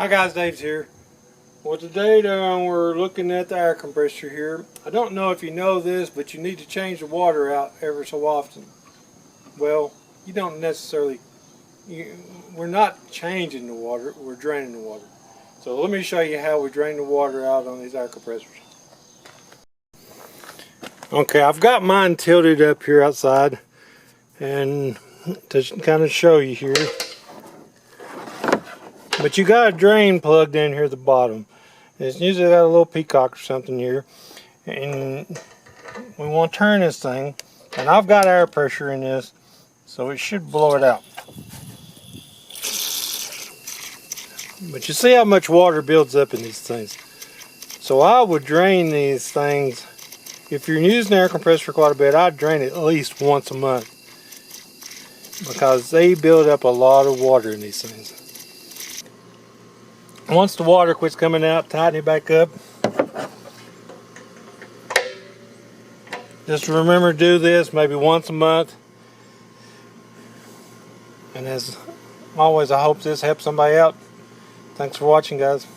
Hi guys, Dave's here. Well, today we're looking at the air compressor here. I don't know if you know this, but you need to change the water out every so often. Well, you don't necessarily, we're not changing the water, we're draining the water. So let me show you how we drain the water out on these air compressors. Okay, I've got mine tilted up here outside, and to kind of show you here. But you got a drain plugged in here at the bottom. It's usually got a little peacock or something here. And we want to turn this thing. And I've got air pressure in this, so it should blow it out. But you see how much water builds up in these things. So I would drain these things. If you're using air compressor quite a bit, I'd drain it at least once a month, because they build up a lot of water in these things. Once the water quits coming out, tighten it back up. Just remember to do this maybe once a month. And as always, I hope this helps somebody out. Thanks for watching, guys.